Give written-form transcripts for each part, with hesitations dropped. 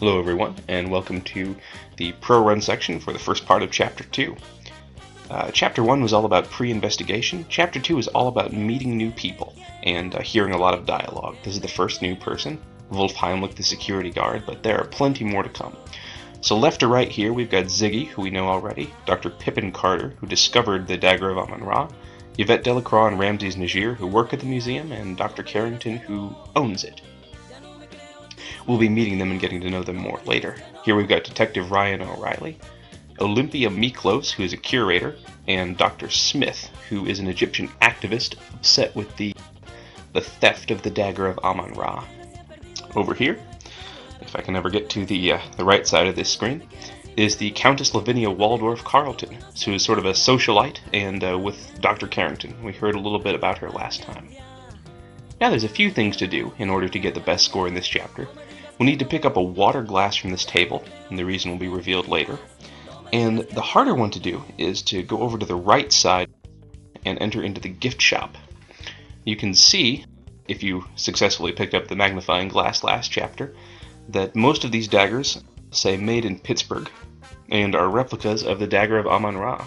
Hello everyone, and welcome to the Pro Run section for the first part of Chapter 2. Chapter 1 was all about pre-investigation. Chapter 2 is all about meeting new people and hearing a lot of dialogue. This is the first new person, Wolf Heimlich, the security guard, but there are plenty more to come. So left to right here, we've got Ziggy, who we know already, Dr. Pippin Carter, who discovered the Dagger of Amon-Ra, Yvette Delacroix and Ramses Najir, who work at the museum, and Dr. Carrington, who owns it. We'll be meeting them and getting to know them more later. Here we've got Detective Ryan O'Reilly, Olympia Miklos, who is a curator, and Dr. Smith, who is an Egyptian activist upset with the theft of the Dagger of Amon-Ra. Over here, if I can ever get to the right side of this screen, is the Countess Lavinia Waldorf Carleton, who is sort of a socialite, and with Dr. Carrington. We heard a little bit about her last time. Now there's a few things to do in order to get the best score in this chapter. We'll need to pick up a water glass from this table, and the reason will be revealed later. And the harder one to do is to go over to the right side and enter into the gift shop. You can see, if you successfully picked up the magnifying glass last chapter, that most of these daggers say made in Pittsburgh and are replicas of the Dagger of Amon-Ra.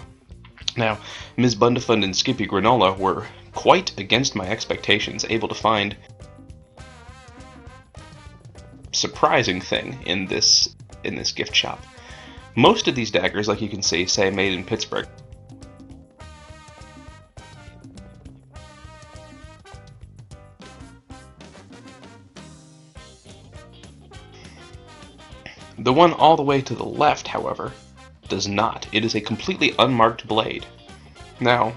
Now, Ms. Bundefund and Skippy Granola were quite against my expectations, able to find surprising thing in this gift shop. Most of these daggers, like you can see, say made in Pittsburgh. The one all the way to the left, however, does not. It is a completely unmarked blade. Now,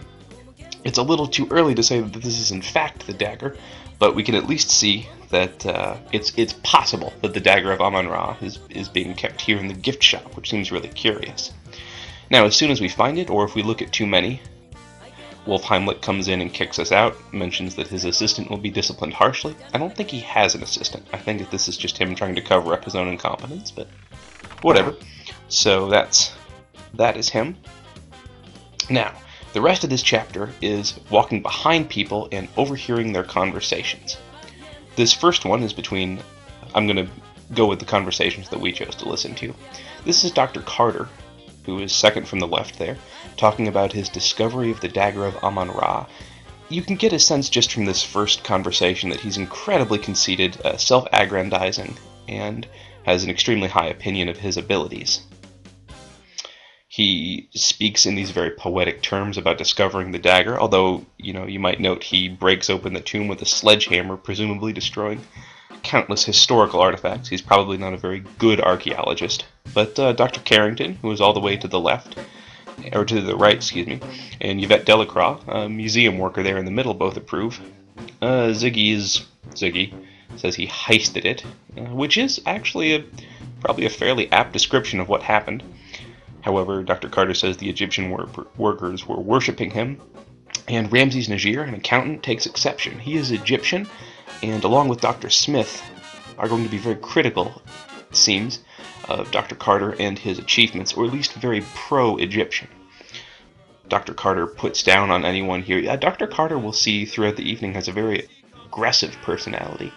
it's a little too early to say that this is in fact the dagger, but we can at least see that it's possible that the Dagger of Amon-Ra is being kept here in the gift shop, which seems really curious. Now, as soon as we find it, or if we look at too many, Wolf Heimlich comes in and kicks us out, mentions that his assistant will be disciplined harshly. I don't think he has an assistant. I think that this is just him trying to cover up his own incompetence, but whatever. So that is him. Now, the rest of this chapter is walking behind people and overhearing their conversations. This first one is between, I'm going to go with the conversations that we chose to listen to. This is Dr. Carter, who is second from the left there, talking about his discovery of the Dagger of Amon-Ra. You can get a sense just from this first conversation that he's incredibly conceited, self-aggrandizing, and has an extremely high opinion of his abilities. He speaks in these very poetic terms about discovering the dagger, although, you might note he breaks open the tomb with a sledgehammer, presumably destroying countless historical artifacts. He's probably not a very good archaeologist. But Dr. Carrington, who is all the way to the left, or to the right, excuse me, and Yvette Delacroix, a museum worker there in the middle, both approve. Ziggy says he heisted it, which is actually probably a fairly apt description of what happened. However, Dr. Carter says the Egyptian workers were worshipping him, and Ramses Najir, an accountant, takes exception. He is Egyptian, and along with Dr. Smith, are going to be very critical, it seems, of Dr. Carter and his achievements, or at least very pro-Egyptian. Dr. Carter puts down on anyone here. Dr. Carter, we'll see throughout the evening, has a very aggressive personality,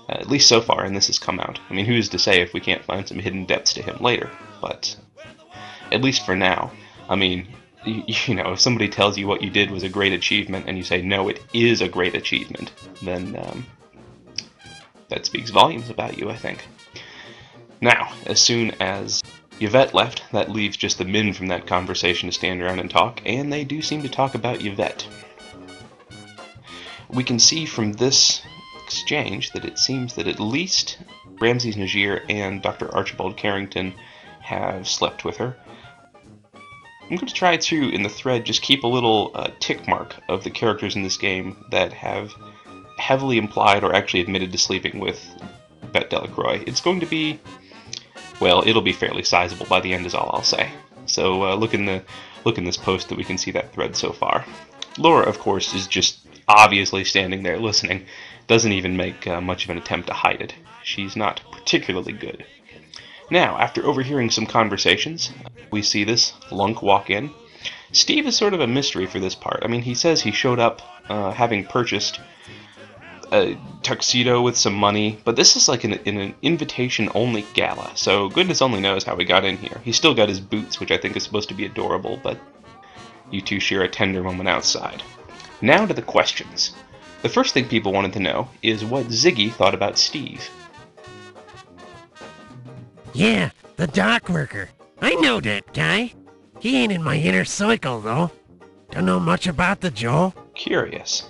at least so far, and this has come out. I mean, who's to say if we can't find some hidden depths to him later, but at least for now. I mean, if somebody tells you what you did was a great achievement and you say, no, it is a great achievement, then that speaks volumes about you, I think. Now, as soon as Yvette left, that leaves just the men from that conversation to stand around and talk, and they do seem to talk about Yvette. We can see from this exchange that it seems that at least Ramses Najir and Dr. Archibald Carrington have slept with her. I'm going to try to, in the thread, just keep a little tick mark of the characters in this game that have heavily implied or actually admitted to sleeping with Yvette Delacroix. It's going to be, well, it'll be fairly sizable by the end is all I'll say. So look in this post that we can see that thread so far. Laura, of course, is just obviously standing there listening, doesn't even make much of an attempt to hide it. She's not particularly good. Now, after overhearing some conversations, we see this lunk walk in. Steve is sort of a mystery for this part. I mean, he says he showed up having purchased a tuxedo with some money, but this is like an invitation-only gala, so goodness only knows how he got in here. He's still got his boots, which I think is supposed to be adorable, but you two share a tender moment outside. Now to the questions. The first thing people wanted to know is what Ziggy thought about Steve. Yeah, the dock worker. I know that guy. He ain't in my inner circle, though. Don't know much about the Joe. Curious.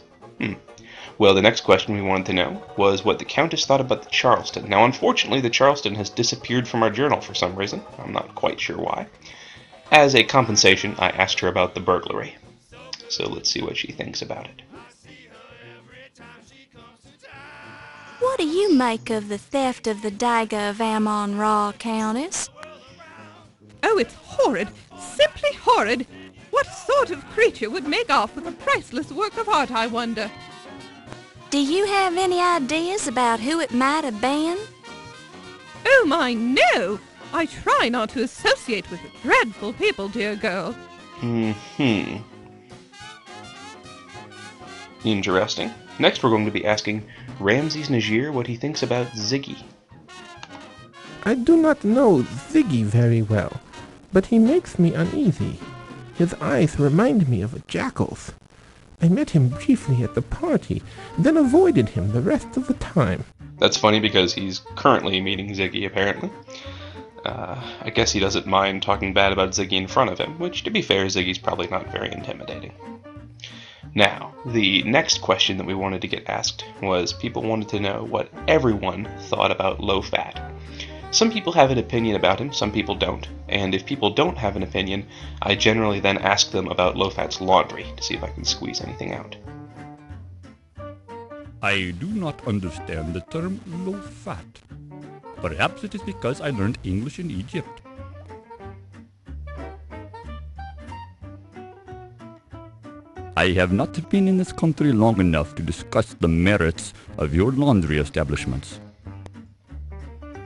Well, the next question we wanted to know was what the Countess thought about the Charleston. Now, unfortunately, the Charleston has disappeared from our journal for some reason. I'm not quite sure why. As a compensation, I asked her about the burglary. So let's see what she thinks about it. What do you make of the theft of the Dagger of Amon Ra, Countess? Oh, it's horrid. Simply horrid. What sort of creature would make off with a priceless work of art, I wonder? Do you have any ideas about who it might have been? Oh, my, no! I try not to associate with dreadful people, dear girl. Interesting. Next we're going to be asking Ramses Najir what he thinks about Ziggy. I do not know Ziggy very well, but he makes me uneasy. His eyes remind me of a jackal's. I met him briefly at the party, then avoided him the rest of the time. That's funny because he's currently meeting Ziggy, apparently. I guess he doesn't mind talking bad about Ziggy in front of him, which, to be fair, Ziggy's probably not very intimidating. Now, the next question that we wanted to get asked was people wanted to know what everyone thought about low-fat. Some people have an opinion about him, some people don't. And if people don't have an opinion, I generally then ask them about low-fat's laundry to see if I can squeeze anything out. I do not understand the term low-fat. Perhaps it is because I learned English in Egypt. I have not been in this country long enough to discuss the merits of your laundry establishments.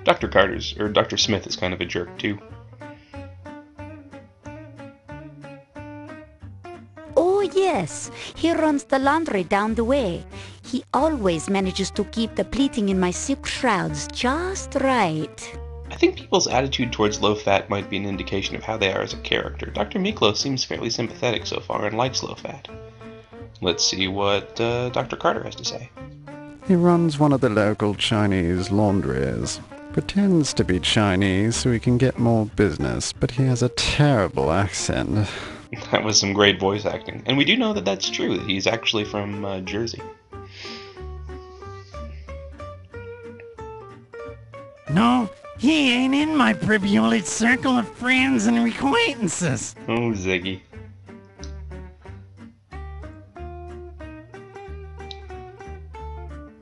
Dr. Smith is kind of a jerk too. Oh yes, he runs the laundry down the way. He always manages to keep the pleating in my silk shrouds just right. I think people's attitude towards low-fat might be an indication of how they are as a character. Dr. Miklo seems fairly sympathetic so far and likes low-fat. Let's see what Dr. Carter has to say. He runs one of the local Chinese laundries. Pretends to be Chinese so he can get more business, but he has a terrible accent. That was some great voice acting. And we do know that that's true, that he's actually from Jersey. No, he ain't in my privileged circle of friends and acquaintances. Oh, Ziggy.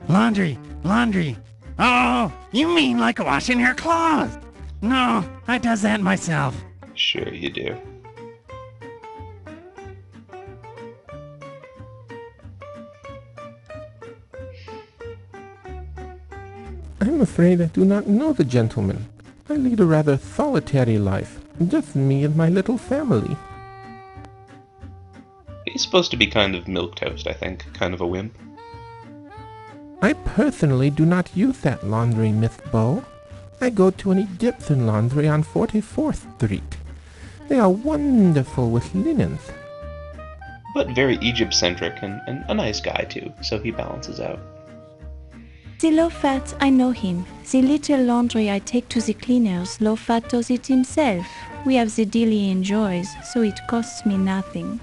Laundry. Oh, you mean like washing her clothes? No, I does that myself. Sure you do. I'm afraid I do not know the gentleman. I lead a rather solitary life, just me and my little family. He's supposed to be kind of milquetoast, I think. Kind of a wimp. I personally do not use that laundry, Miss Bow. I go to an Egyptian laundry on 44th Street. They are wonderful with linens. But very Egypt-centric and a nice guy, too, so he balances out. The low-fat, I know him. The little laundry I take to the cleaners, low-fat does it himself. We have the deal he enjoys, so it costs me nothing.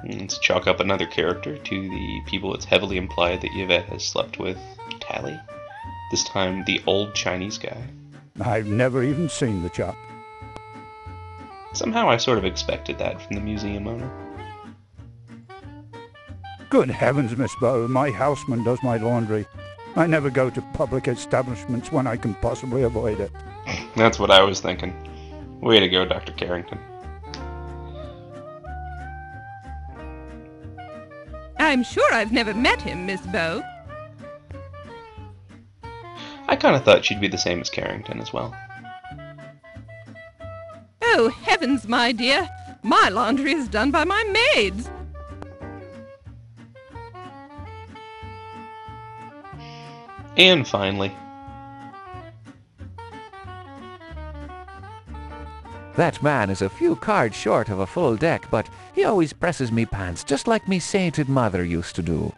Let's chalk up another character to the people it's heavily implied that Yvette has slept with. Tally. This time, the old Chinese guy. I've never even seen the chap. Somehow I sort of expected that from the museum owner. Good heavens, Miss Bow, my houseman does my laundry. I never go to public establishments when I can possibly avoid it. That's what I was thinking. Way to go, Dr. Carrington. I'm sure I've never met him, Miss Bow. I kind of thought she'd be the same as Carrington as well. Oh, heavens, my dear. My laundry is done by my maids. And finally, That man is a few cards short of a full deck, but he always presses me pants just like me sainted mother used to do.